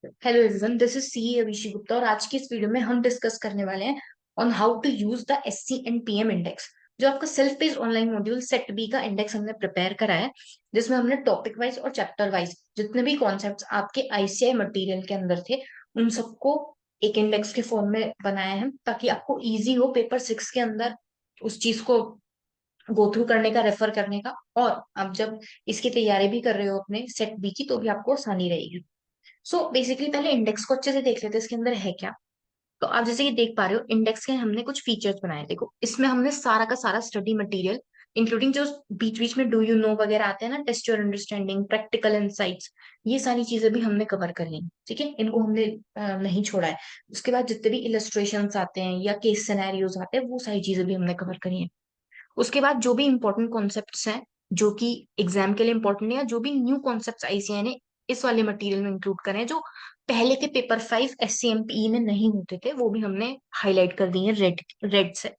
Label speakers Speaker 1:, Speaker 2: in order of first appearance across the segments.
Speaker 1: Hello everyone, this is C Abhishek Gupta और आज की इस वीडियो में हम डिस्कस करने वाले हैं on how to use the SC and PM index. जो आपका self page online module set B का इंडेक्स हमने प्रिपेयर करा है, जिसमें हमने टॉपिक वाइज और चैप्टर वाइज जितने भी कॉन्सेप्ट्स आपके आईसीआई मटेरियल के अंदर थे उन सबको एक इंडेक्स के फॉर्म में बनाया है, ताकि आपको इजी हो पेपर 6 के अंदर उस चीज को गो थ्रू करने का, रेफर करने का। और आप जब इसकी तैयारी भी कर रहे हो अपने सेट बी की, तो भी आपको आसानी रहेगी। सो बेसिकली पहले इंडेक्स को अच्छे से देख लेते हैं इसके अंदर है क्या। तो आप जैसे कि देख पा रहे हो, इंडेक्स के हमने कुछ फीचर्स बनाए। देखो, इसमें हमने सारा का सारा स्टडी मटेरियल, इंक्लूडिंग जो बीच बीच में डू यू नो वगैरह आते हैं ना, test your understanding, practical insights, ये सारी चीजें भी हमने कवर कर ली। ठीक है, इनको हमने नहीं छोड़ा है। उसके बाद जितने भी इलस्ट्रेशंस आते हैं या केस सिनेरियोज आते हैं, वो सारी चीजें भी हमने कवर करी है। उसके बाद जो भी इंपॉर्टेंट कॉन्सेप्ट्स हैं जो कि एग्जाम के लिए इंपॉर्टेंट है, या जो भी न्यू कॉन्सेप्ट्स आईसीआई ने इस वाले मटेरियल में इंक्लूड करे हैं, जो पहले के पेपर 5 एससीएमपी में नहीं होते थे, वो भी हमने हाईलाइट कर दिए रेड रेड से।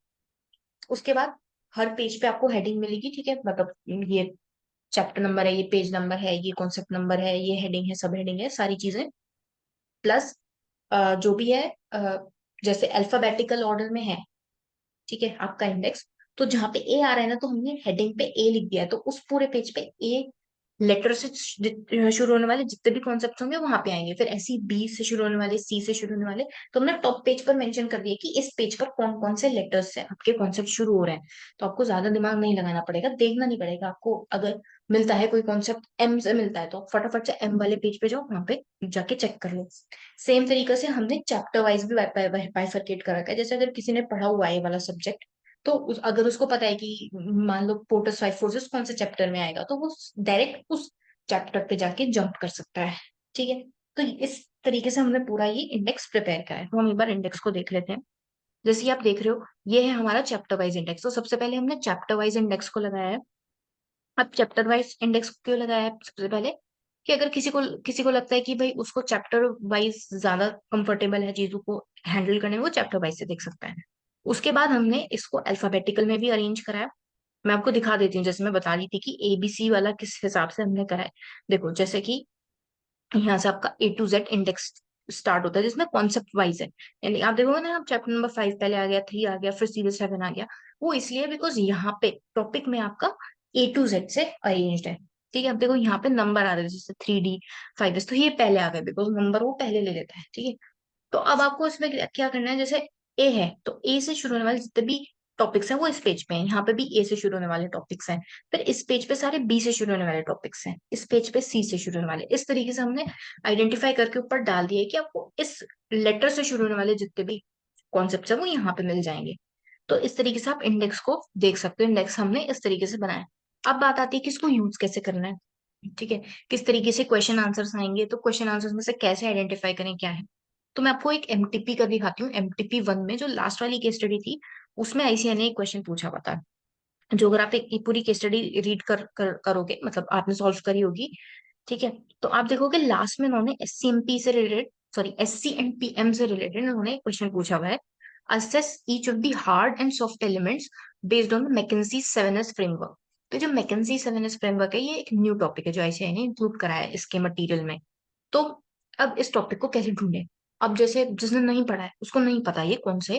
Speaker 1: उसके बाद हर पेज पे आपको हेडिंग मिलेगी। ठीक है, मतलब ये चैप्टर नंबर है, ये पेज नंबर है, ये कॉन्सेप्ट नंबर है, ये हेडिंग है, सब हेडिंग है, सारी चीजें। प्लस जो भी है, जैसे अल्फाबेटिकल ऑर्डर में है, ठीक है, आपका इंडेक्स। तो जहां पे ए आ रहा है ना, तो हमने हेडिंग पे ए लिख दिया है, तो उस पूरे पेज पे ए लेटर से शुरू होने वाले जितने भी कॉन्सेप्ट होंगे वहां पे आएंगे। फिर ऐसे ही बी से शुरू होने वाले, सी से शुरू होने वाले, तो हमने टॉप पेज पर मेंशन कर दिया कि इस पेज पर कौन कौन से लेटर्स से आपके कॉन्सेप्ट शुरू हो रहे हैं। तो आपको ज्यादा दिमाग नहीं लगाना पड़ेगा, देखना नहीं पड़ेगा आपको। अगर मिलता है कोई कॉन्सेप्ट एम से मिलता है, तो आप फटाफट से एम वाले पेज पे जाओ, वहां पे जाके चेक कर लो। सेम तरीके से हमने चैप्टर वाइज भी बाइफरकेट कर रखा है। जैसे अगर किसी ने पढ़ा हुआ है ये वाला सब्जेक्ट, तो अगर उसको पता है कि मान लो पोर्टस 5 फोर्सेस कौन से चैप्टर में आएगा, तो वो डायरेक्ट उस चैप्टर पे जाके जंप कर सकता है। ठीक है, तो इस तरीके से हमने पूरा ये इंडेक्स प्रिपेयर करा है। तो हम एक बार इंडेक्स को देख लेते हैं। जैसे कि आप देख रहे हो, ये है हमारा चैप्टर वाइज इंडेक्स। तो सबसे पहले हमने चैप्टर वाइज इंडेक्स को लगाया है। अब चैप्टर वाइज इंडेक्स क्यों लगाया है? सबसे पहले कि अगर किसी को लगता है कि भाई उसको चैप्टर वाइज ज्यादा कंफर्टेबल है चीजों को हैंडल करने में, वो चैप्टर वाइज से देख सकता है। उसके बाद हमने इसको अल्फाबेटिकल में भी अरेंज करा है। मैं आपको दिखा देती हूँ, जैसे मैं बता रही थी कि एबीसी वाला किस हिसाब से हमने करा है। देखो, जैसे कि यहाँ से आपका ए टू जेड इंडेक्स स्टार्ट होता है, जिसमें कॉन्सेप्ट वाइज है। यानी आप देखोगे ना, आप चैप्टर नंबर 5 पहले आ गया, 3 आ गया, फिर सीधे 7 आ गया। वो इसलिए बिकॉज यहाँ पे टॉपिक में आपका ए टू जेड से अरेंज्ड है। ठीक है, अब देखो यहाँ पे नंबर आ रहे हैं, जैसे 3D 5S, तो ये पहले आ गए बिकॉज नंबर वो पहले ले लेता है। ठीक है, तो अब आपको इसमें क्या करना है। जैसे ए है, तो ए से शुरू होने वाले जितने भी टॉपिक्स हैं वो इस पेज पे हैं। यहाँ पे भी ए से शुरू होने वाले टॉपिक्स हैं। फिर इस पेज पे सारे बी से शुरू होने वाले टॉपिक्स हैं। इस पेज पे सी से शुरू होने वाले। इस तरीके से हमने आइडेंटिफाई करके ऊपर डाल दिया है कि आपको इस लेटर से शुरू होने वाले जितने भी कॉन्सेप्ट है वो यहाँ पे मिल जाएंगे। तो इस तरीके से आप इंडेक्स को देख सकते हो। इंडेक्स हमने इस तरीके से बनाया है। अब बात आती है कि इसको यूज कैसे करना है। ठीक है, किस तरीके से क्वेश्चन आंसर्स आएंगे, तो क्वेश्चन आंसर्स में से कैसे आइडेंटिफाई करें क्या है। तो मैं आपको एक एमटीपी का दिखाती हूँ। एमटीपी 1 में जो लास्ट वाली केस स्टडी थी, उसमें आईसीआई ने एक क्वेश्चन पूछा हुआ था। जो अगर आप एक पूरी केस स्टडी रीड करोगे, मतलब आपने सॉल्व करी होगी, ठीक है, तो आप देखोगे लास्ट में उन्होंने एससीएमपी से related, sorry SC and PM से रिलेटेड उन्होंने एक क्वेश्चन पूछा हुआ है। Assess each of the hard and soft elements based on McKinsey 7S framework. तो जो मैकेंजी 7S फ्रेमवर्क है, ये एक न्यू टॉपिक है जो आईसीआई ने इंक्लूड कराया है इसके मटेरियल में। तो अब इस टॉपिक को कैसे ढूंढे? अब जैसे जिसने नहीं पढ़ा है उसको नहीं पता ये कौन से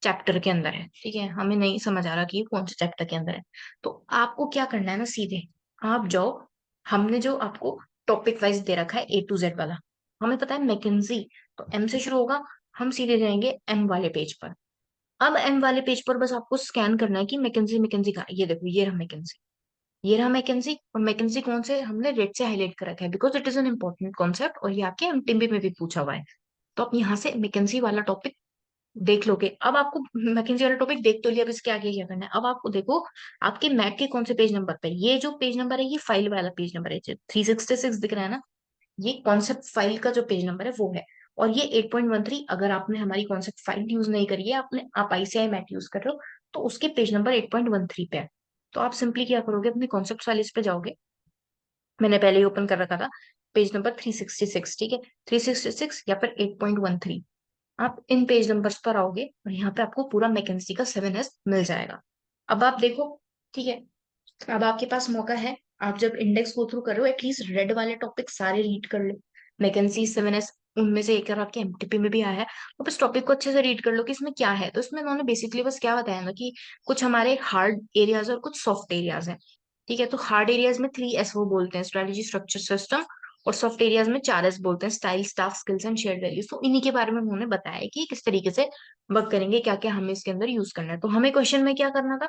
Speaker 1: चैप्टर के अंदर है, ठीक है, हमें नहीं समझ आ रहा कि ये कौन से चैप्टर के अंदर है। तो आपको क्या करना है ना, सीधे आप जाओ। हमने जो आपको टॉपिक वाइज दे रखा है ए टू जेड वाला, हमें पता है मैकेंजी, तो एम से शुरू होगा। हम सीधे जाएंगे एम वाले पेज पर। अब एम वाले पेज पर बस आपको स्कैन करना है कि मैकेंजी मैकेंजी का, ये देखो, ये रहा मैकेंजी। ये रहा मैकेंजी, और मैकेंजी कौन से हमने रेड से हाईलाइट कर रखा है because it is an important concept, और ये आपके एमटीबी में भी पूछा हुआ है। तो आप यहाँ से मैकेंजी वाला टॉपिक देख लोगे। अब आपको मैकेंजी वाला टॉपिक देख तो लिया, अब इसके आगे क्या करना है? अब आपको देखो, आपके मैथ के कौन से पेज नंबर पे, ये जो पेज नंबर है ये फाइल वाला पेज नंबर है, 366 दिख रहा है ना, ये कॉन्सेप्ट फाइल का जो पेज नंबर है वो है। और ये 8.13, अगर आपने हमारी कॉन्सेप्ट फाइल यूज नहीं करी है, आप आईसीआई मैथ यूज कर रहे हो, तो उसके पेज नंबर 8.13 पे है। तो आप सिंपली क्या करोगे, अपने कॉन्सेप्ट वाले इस पे जाओगे। मैंने पहले ही ओपन कर रखा था, पेज नंबर 366। ठीक है, 366 या फिर 8.13, आप इन पेज नंबर्स पर आओगे और यहाँ पे आपको पूरा मैकेंजी का 7S मिल जाएगा। अब आप देखो, ठीक है, अब आपके पास मौका है। आप जब इंडेक्स गो थ्रू कर रहे हो, एटलीस्ट रेड वाले टॉपिक सारे रीड कर लो। मैकेंजी 7S उनमें से एक और आपके एमटीपी में भी आया है। तो बस टॉपिक को अच्छे से रीड कर लो कि इसमें क्या है। तो इसमें उन्होंने बेसिकली बस क्या बताया ना कि कुछ हमारे हार्ड एरियाज और कुछ सॉफ्ट एरियाज हैं। ठीक है, तो हार्ड एरियाज में 3S वो बोलते हैं, स्ट्रेटेजी, स्ट्रक्चर, सिस्टम। और सॉफ्ट एरियाज में 4S बोलते हैं, style, staff, skills and shared values. तो इन्हीं के बारे में उन्होंने बताया है कि किस तरीके से वर्क करेंगे, क्या क्या हमें इसके अंदर यूज करना है। तो हमें क्वेश्चन में क्या करना था,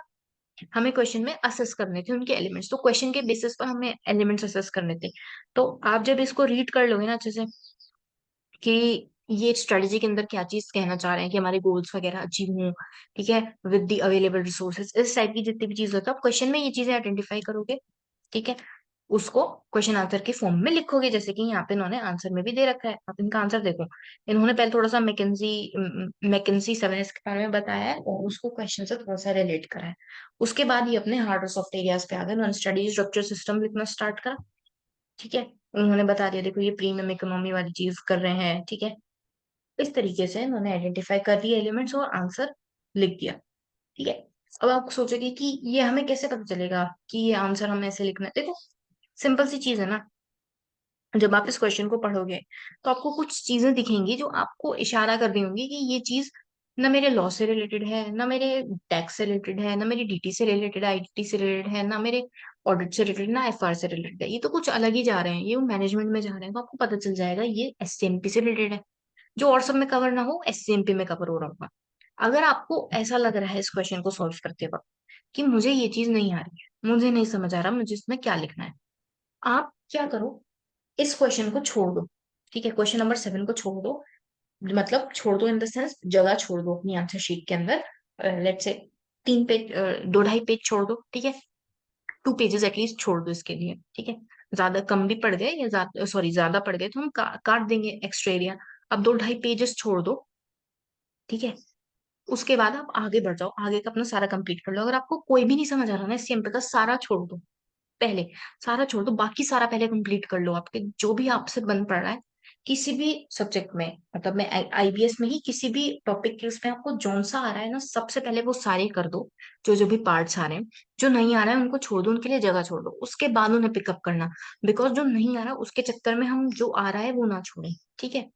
Speaker 1: हमें क्वेश्चन में असेस करने थे उनके एलिमेंट्स। तो क्वेश्चन के बेसिस पर हमें एलिमेंट्स असेस करने थे। तो आप जब इसको रीड कर लोगे ना अच्छे से कि ये स्ट्रेटेजी के अंदर क्या चीज कहना चाह रहे हैं कि हमारे गोल्स वगैरह अचीव हों, ठीक है, विद द अवेलेबल रिसोर्सेज, इस टाइप की जितनी भी चीज होती है आप क्वेश्चन में ये चीजें आइडेंटिफाई करोगे। ठीक है, उसको क्वेश्चन आंसर के फॉर्म में लिखोगे, जैसे कि यहाँ पे इन्होंने आंसर में भी दे रखा है। आप इनका आंसर देखो, इन्होंने पहले थोड़ा सा मैकेंजी 7S के बारे में बताया है और उसको क्वेश्चन से थोड़ा सा रिलेट करा है। उसके बाद ये अपने हार्ड और सॉफ्ट एरियाज पे आ गए, उन्होंने स्टडी स्ट्रक्चर सिस्टम लिखना स्टार्ट करा। ठीक है, उन्होंने बता दिया देखो ये प्रीमियम इकोनॉमी वाली चीज कर रहे हैं। ठीक है, इस तरीके से उन्होंने आइडेंटिफाई कर दिए एलिमेंट्स और आंसर लिख दिया। ठीक है, अब आप सोचोगे कि ये हमें कैसे पता चलेगा कि ये आंसर हमें ऐसे लिखना है। देखो सिंपल सी चीज है ना, जब आप इस क्वेश्चन को पढ़ोगे तो आपको कुछ चीजें दिखेंगी जो आपको इशारा कर रही होंगी कि ये चीज ना मेरे लॉ से रिलेटेड है, ना मेरे टैक्स से रिलेटेड है, ना मेरी डीटी से रिलेटेड है, आईटी से रिलेटेड है, ना मेरे ऑडिट से रिलेटेड, ना एफआर से रिलेटेड है। ये तो कुछ अलग ही जा रहे हैं, ये मैनेजमेंट में जा रहे हैं। तो आपको पता चल जाएगा ये एससीएमपी से रिलेटेड है, जो और सब में कवर ना हो एससीएमपी में कवर हो रहा होगा। अगर आपको ऐसा लग रहा है इस क्वेश्चन को सॉल्व करते वक्त कि मुझे ये चीज नहीं आ रही है, मुझे नहीं समझ आ रहा मुझे इसमें क्या लिखना है, आप क्या करो, इस क्वेश्चन को छोड़ दो। ठीक है, क्वेश्चन नंबर 7 को छोड़ दो, मतलब छोड़ दो इन द सेंस जगह छोड़ दो अपनी आंसर शीट के अंदर। लेट से 3 पेज, 2-2.5 पेज छोड़ दो। ठीक है, 2 पेजेस एटलीस्ट छोड़ दो इसके लिए। ठीक है, ज्यादा कम भी पड़ गए या ज्यादा, सॉरी ज्यादा पड़ गए तो हम काट देंगे एक्स्ट्रा एरिया। अब 2-2.5 पेजेस छोड़ दो। ठीक है, उसके बाद आप आगे बढ़ जाओ, आगे का अपना सारा कंप्लीट कर लो। अगर आपको कोई भी नहीं समझ आ रहा ना सीएमपी का, सारा छोड़ दो पहले, सारा छोड़ दो, बाकी सारा पहले कंप्लीट कर लो। आपके जो भी आपसे बन पड़ रहा है किसी भी सब्जेक्ट में, मतलब मैं आईबीएस में ही किसी भी टॉपिक के उसमें आपको जौन सा आ रहा है ना, सबसे पहले वो सारे कर दो। जो जो भी पार्ट्स आ रहे हैं, जो नहीं आ रहा है उनको छोड़ दो, उनके लिए जगह छोड़ दो, उसके बाद उन्हें पिकअप करना। बिकॉज जो नहीं आ रहा उसके चक्कर में हम जो आ रहा है वो ना छोड़ें। ठीक है,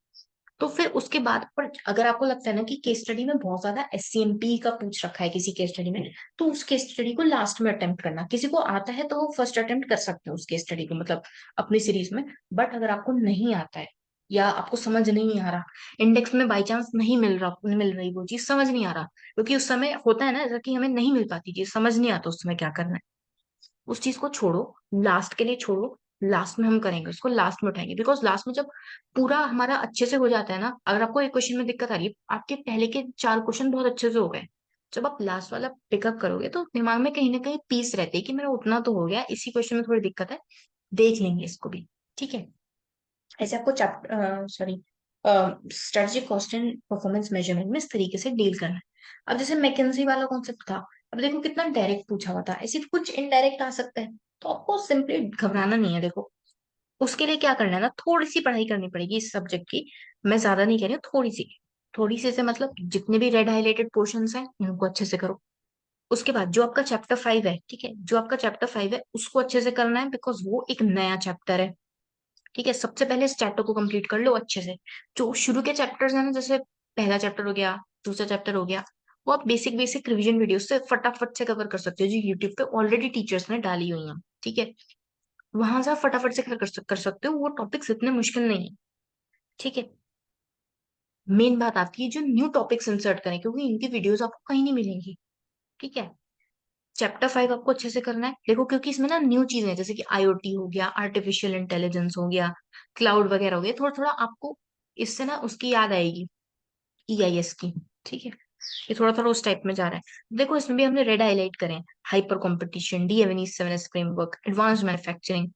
Speaker 1: तो फिर उसके बाद पर अगर आपको लगता है ना कि केस स्टडी में बहुत ज्यादा एससीएमपी का पूछ रखा है किसी केस स्टडी में, तो उस केस स्टडी को लास्ट में अटेम्प्ट करना। किसी को आता है तो वो फर्स्ट अटेम्प्ट कर सकते हैं उस केस स्टडी को, मतलब अपनी सीरीज में। बट अगर आपको नहीं आता है या आपको समझ नहीं आ रहा, इंडेक्स में बाई चांस नहीं मिल रहा, मिल रही वो चीज समझ नहीं आ रहा, क्योंकि उस समय होता है ना ऐसा कि हमें नहीं मिल पाती चीज, समझ नहीं आता उस समय क्या करना है, उस चीज को छोड़ो, लास्ट के लिए छोड़ो। लास्ट में हम करेंगे उसको, लास्ट में उठाएंगे। बिकॉज लास्ट में जब पूरा हमारा अच्छे से हो जाता है ना, अगर आपको एक क्वेश्चन में दिक्कत आ रही है, आपके पहले के 4 क्वेश्चन बहुत अच्छे से हो गए, जब आप लास्ट वाला पिकअप करोगे तो दिमाग में कहीं ना कहीं पीस रहती है कि मेरा उतना तो हो गया, इसी क्वेश्चन में थोड़ी दिक्कत है, देख लेंगे इसको भी। ठीक है, ऐसे आपको chapter, sorry, strategy, cost and performance measurement में इस तरीके से डील करना है। अब जैसे मैकेंजी वाला कॉन्सेप्ट था, अब देखो कितना डायरेक्ट पूछा हुआ था, ऐसे कुछ इनडायरेक्ट आ सकता है। तो आपको सिंपली घबराना नहीं है। देखो उसके लिए क्या करना है ना, थोड़ी सी पढ़ाई करनी पड़ेगी इस सब्जेक्ट की। मैं ज्यादा नहीं कह रही हूँ, थोड़ी सी, थोड़ी सी से मतलब जितने भी रेड हाइलाइटेड पोर्शंस हैं उनको अच्छे से करो। उसके बाद जो आपका चैप्टर 5 है, ठीक है, जो आपका चैप्टर 5 है उसको अच्छे से करना है, बिकॉज वो एक नया चैप्टर है। ठीक है, सबसे पहले इस चैप्टर को कंप्लीट कर लो अच्छे से। जो शुरू के चैप्टर्स है ना, जैसे पहला चैप्टर हो गया, दूसरा चैप्टर हो गया, वो आप बेसिक बेसिक रिवीजन वीडियो से फटाफट से कवर कर सकते हो, जो यूट्यूब पे ऑलरेडी टीचर्स ने डाली हुई हैं। ठीक है, वहां से आप फटाफट से कर सकते हो, वो टॉपिक्स इतने मुश्किल नहीं है। ठीक है, मेन बात आती है जो न्यू टॉपिक्स इंसर्ट करें, क्योंकि इनकी वीडियोस आपको कहीं नहीं मिलेंगी। ठीक है, चैप्टर 5 आपको अच्छे से करना है। देखो क्योंकि इसमें ना न्यू चीजें हैं, जैसे कि आईओटी हो गया, आर्टिफिशियल इंटेलिजेंस हो गया, क्लाउड वगैरह हो गया, थोड़ा थोड़ा आपको इससे ना उसकी याद आएगी, ईआईएस की। ठीक है, ये थोड़ा थोड़ा उस टाइप में जा रहा है। देखो इसमें भी हमने रेड हाईलाइट करें, हाइपर कंपटीशन, डी7S फ्रेमवर्क, एडवांस मैन्युफैक्चरिंग,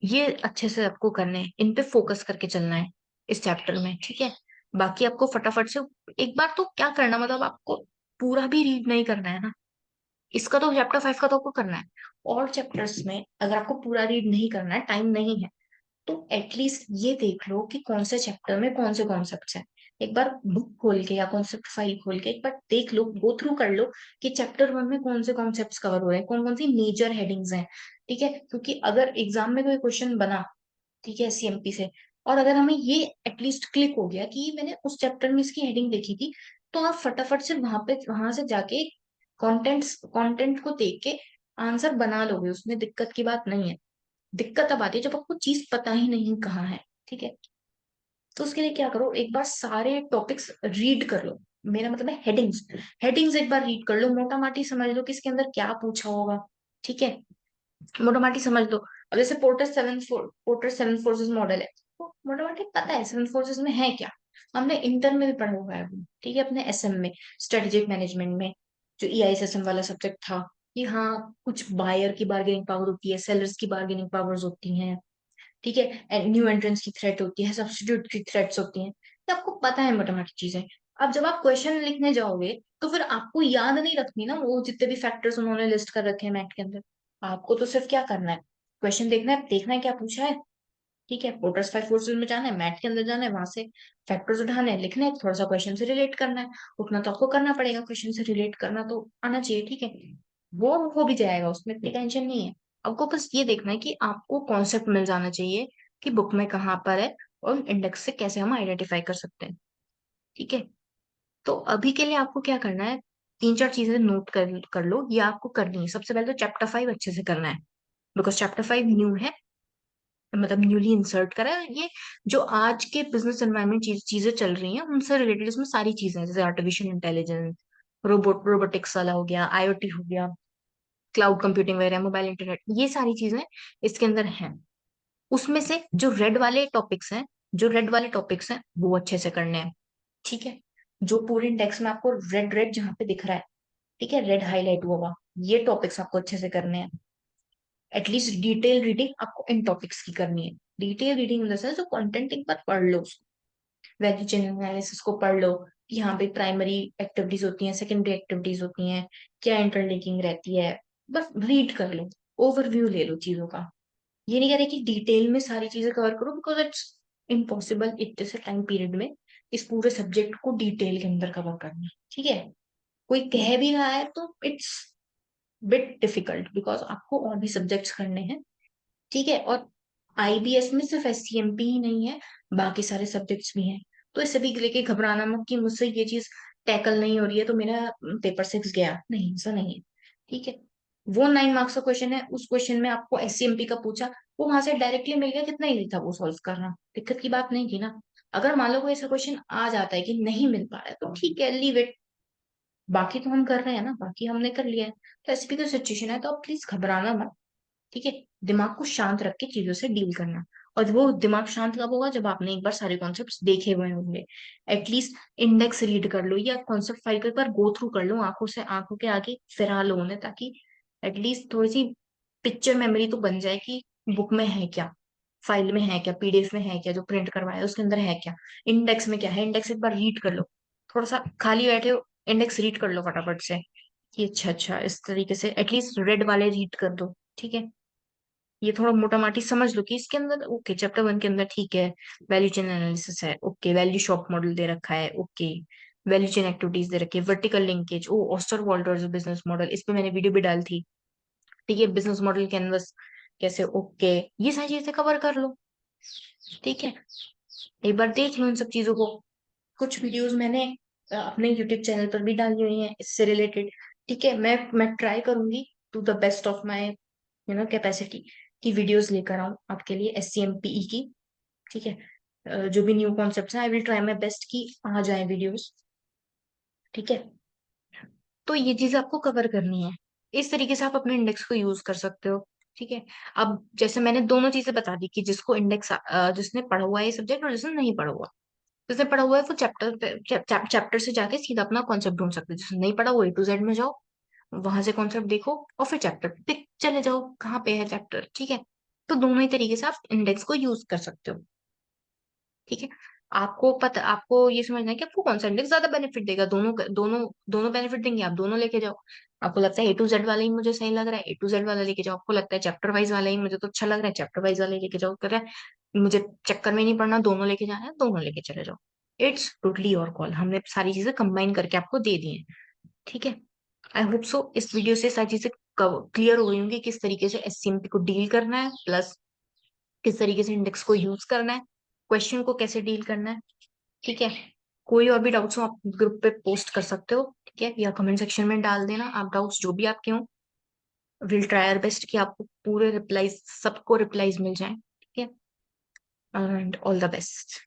Speaker 1: ये अच्छे से आपको करने हैं, इन पे फोकस करके चलना है इस चैप्टर में। ठीक है, बाकी आपको फटाफट से एक बार तो क्या करना, मतलब आपको पूरा भी रीड नहीं करना है ना, इसका तो चैप्टर 5 का तो आपको करना है। और चैप्टर्स में अगर आपको पूरा रीड नहीं करना है, टाइम नहीं है, तो एटलीस्ट ये देख लो कि कौन से चैप्टर में कौन से कॉन्सेप्ट्स हैं। एक बार बुक खोल के या कॉन्सेप्ट फाइल खोल के एक बार देख लो, गो थ्रू कर लो कि चैप्टर 1 में कौन से कॉन्सेप्ट्स कवर हो रहे हैं, कौन कौन सी मेजर हेडिंग्स हैं। ठीक है, क्योंकि अगर एग्जाम में कोई क्वेश्चन बना, ठीक है, सीएमपी से, और अगर हमें ये एटलीस्ट क्लिक हो गया कि मैंने उस चैप्टर में इसकी हेडिंग देखी थी, तो आप फटाफट से वहां से जाके कंटेंट को देख के आंसर बना लोगे, उसमें दिक्कत की बात नहीं है। दिक्कत तब आती है जब आपको चीज पता ही नहीं कहाँ है। ठीक है, तो उसके लिए क्या करो, एक बार सारे टॉपिक्स रीड कर लो। मेरा मतलब है हेडिंग्स, हेडिंग्स एक बार रीड कर लो, मोटा माटी समझ लो कि इसके अंदर क्या पूछा होगा। ठीक है, मोटा माटी समझ लो। अब जैसे पोर्टर सेवन फोर्सेस मॉडल है, तो मोटा माटी पता है सेवन फोर्सेस में है क्या, हमने इंटर में भी पढ़ा हुआ है वो। ठीक है, अपने एसएम में, स्ट्रेटेजिक मैनेजमेंट में, जो ईआईएसएम वाला सब्जेक्ट था, कि हाँ कुछ बायर की बार्गेनिंग पावर होती है, सेलर्स की बार्गेनिंग पावर्स होती हैं। ठीक है, न्यू एंट्रेंस की थ्रेट होती है, सब्स्टिट्यूट की थ्रेट्स होती हैं, तो आपको पता है मोटा मोटी चीजें। अब जब आप क्वेश्चन लिखने जाओगे तो फिर आपको याद नहीं रखनी ना वो जितने भी फैक्टर्स उन्होंने लिस्ट कर रखे हैं मैथ के अंदर। आपको तो सिर्फ क्या करना है, क्वेश्चन देखना है क्या पूछा है। ठीक है, पोर्टर्स फाइव फोर्सेस में जाना है, मैथ के अंदर जाना है, वहां से फैक्टर्स उठाने हैं, लिखना है, थोड़ा सा क्वेश्चन से रिलेट करना है। उतना तो आपको करना पड़ेगा, क्वेश्चन से रिलेट करना तो आना चाहिए। ठीक है, वो हो भी जाएगा, उसमें इतनी टेंशन नहीं है। आपको बस ये देखना है कि आपको कॉन्सेप्ट मिल जाना चाहिए कि बुक में कहाँ पर है, और इंडेक्स से कैसे हम आइडेंटिफाई कर सकते हैं। ठीक है, तो अभी के लिए आपको क्या करना है, तीन चार चीजें नोट कर लो, ये आपको करनी है। सबसे पहले तो चैप्टर 5 अच्छे से करना है, बिकॉज चैप्टर 5 न्यू है, मतलब न्यूली इंसर्ट करा है ये। जो आज के बिजनेस एनवायरमेंट चीजें चल रही हैं उनसे रिलेटेड इसमें सारी चीजें हैं, जैसे आर्टिफिशियल इंटेलिजेंस, रोबोटिक्स वाला हो गया, आईओटी हो गया, क्लाउड कंप्यूटिंग वगैरह, मोबाइल इंटरनेट, ये सारी चीजें इसके अंदर हैं। उसमें से जो रेड वाले टॉपिक्स हैं वो अच्छे से करने हैं। ठीक है, जो पूरे इंडेक्स में आपको रेड रेड जहाँ पे दिख रहा है, ठीक है, रेड हाईलाइट हुआ हुआ, ये टॉपिक्स आपको अच्छे से करने हैं। एटलीस्ट डिटेल रीडिंग आपको इन टॉपिक्स की करनी है। Detail reading in the sense जो कंटेंट एक बार पढ़ लो उसको, वैल्यू चेन एनालिसिस को पढ़ लो, कि यहाँ पे प्राइमरी एक्टिविटीज होती हैं, सेकेंडरी एक्टिविटीज होती हैं, क्या इंटरलिंकिंग रहती है, बस रीड कर लो, ओवरव्यू ले लो चीजों का। ये नहीं कह रहे कि डिटेल में सारी चीजें कवर करो, बिकॉज इट्स इम्पॉसिबल इतने से टाइम पीरियड में इस पूरे सब्जेक्ट को डिटेल के अंदर कवर करना। ठीक है, कोई कह भी रहा है तो इट्स बिट डिफिकल्ट, बिकॉज आपको और भी सब्जेक्ट्स करने हैं। ठीक है, और आईबीएस में सिर्फ एससीएमपी ही नहीं है, बाकी सारे सब्जेक्ट्स भी हैं। तो इसे भी लेके घबराना मत कि मुझसे ये चीज टैकल नहीं हो रही है तो मेरा पेपर 6 गया, नहीं ऐसा नहीं है। ठीक है, वो 9 मार्क्स का क्वेश्चन है, उस क्वेश्चन में आपको एससीएमपी का पूछा, वो वहां से डायरेक्टली मिल गया, कितना इजी था वो सॉल्व करना, दिक्कत की बात नहीं थी ना। अगर मान लो कोई ऐसा क्वेश्चन आ जाता है कि नहीं मिल पा रहा है, तो ठीक है, लीव इट, बाकी तो हम कर रहे हैं ना, बाकी हमने कर लिया है। तो ऐसी भी कोई सिचुएशन है तो आप प्लीज घबराना मत। ठीक है, दिमाग को शांत रख के चीजों से डील करना। और वो दिमाग शांत कब होगा, जब आपने एक बार सारे कॉन्सेप्ट्स देखे हुए होंगे। एटलीस्ट इंडेक्स रीड कर लो या कॉन्सेप्ट फाइल को एक बार गो थ्रू कर लो, आंखों से आंखों के आगे फिरा लो उन्हें, ताकि एटलीस्ट थोड़ी सी पिक्चर मेमोरी तो बन जाए कि बुक में है क्या, फाइल में है क्या, पीडीएफ में है क्या, जो प्रिंट करवाया है उसके अंदर है क्या, इंडेक्स में क्या है। इंडेक्स एक बार रीड कर लो, थोड़ा सा खाली बैठे हो, इंडेक्स रीड कर लो फटाफट से, कि अच्छा अच्छा इस तरीके से एटलीस्ट रेड वाले रीड कर दो। ठीक है, ये थोड़ा मोटा माटी समझ लो कि इसके अंदर ओके, चैप्टर 1 के अंदर ठीक है, वैल्यू चेन एनालिसिस है, ओके, वैल्यू शॉप मॉडल दे रखा है, ओके, वैल्यू चेन एक्टिविटीज दे रखी है, वर्टिकल लिंकेज, ओ ऑस्टर वॉल्टर्स बिजनेस मॉडल, इस पे मैंने वीडियो भी डाली थी। ठीक है, बिजनेस मॉडल कैनवस कैसे, ओके, ये सारी चीजें कवर कर लो। ठीक है, एक बार देख लो इन सब चीजों को। कुछ वीडियोस मैंने अपने यूट्यूब चैनल पर भी डाली हुई हैं इससे रिलेटेड। ठीक है, मैं ट्राई करूंगी to the best of my capacity की वीडियोस लेकर आऊं आपके लिए S C M P E की। ठीक है, जो भी न्यू कॉन्सेप्ट्स हैं I will try my best की आ जाए वीडियोस। ठीक है, तो ये चीज आपको कवर करनी है, इस तरीके से आप अपने इंडेक्स को यूज कर सकते हो। ठीक है, अब जैसे मैंने दोनों चीजें बता दी कि जिसको इंडेक्स जिसने पढ़ा हुआ है ये सब्जेक्ट और जिसने नहीं पढ़ा हुआ, जिसने पढ़ा हुआ है वो चैप्टर से जाके सीधा अपना कॉन्सेप्ट ढूंढ सकते हैं, जिसने नहीं पढ़ा वो A to Z में जाओ, वहां से कॉन्सेप्ट देखो और फिर चैप्टर पे चले जाओ कहाँ पे है चैप्टर। ठीक है, तो दोनों ही तरीके से आप इंडेक्स को यूज कर सकते हो। ठीक है, आपको ये समझना है कि आपको कौन सा इंडेक्स ज्यादा बेनिफिट देगा, दोनों दोनों बेनिफिट देंगे, आप दोनों लेके जाओ। आपको लगता है A to Z वाला ही मुझे सही लग रहा है, A to Z वाला लेके जाओ। आपको लगता है चैप्टर वाइज वाला ही मुझे तो अच्छा लग रहा है, चैप्टर वाइज वाला ही लेके जाओ। कर रहा है मुझे चक्कर में नहीं पड़ना, दोनों लेके जाना है, दोनों लेके चले जाओ। इट्स टोटली योर कॉल, हमने सारी चीजें कंबाइन करके आपको दे दी हैं। ठीक है, आई होप सो इस वीडियो से सारी चीजें क्लियर हो गई होंगी, किस तरीके से एससीएमपी को डील करना है, प्लस किस तरीके से इंडेक्स को यूज करना है। क्वेश्चन को कैसे डील करना है, ठीक है। कोई और भी डाउट्स हो आप ग्रुप पे पोस्ट कर सकते हो, ठीक है, या कमेंट सेक्शन में डाल देना आप डाउट्स जो भी आपके हो। विल ट्राई आवर बेस्ट कि आपको पूरे रिप्लाईज, सबको रिप्लाईज मिल जाए, ठीक है। And all the best.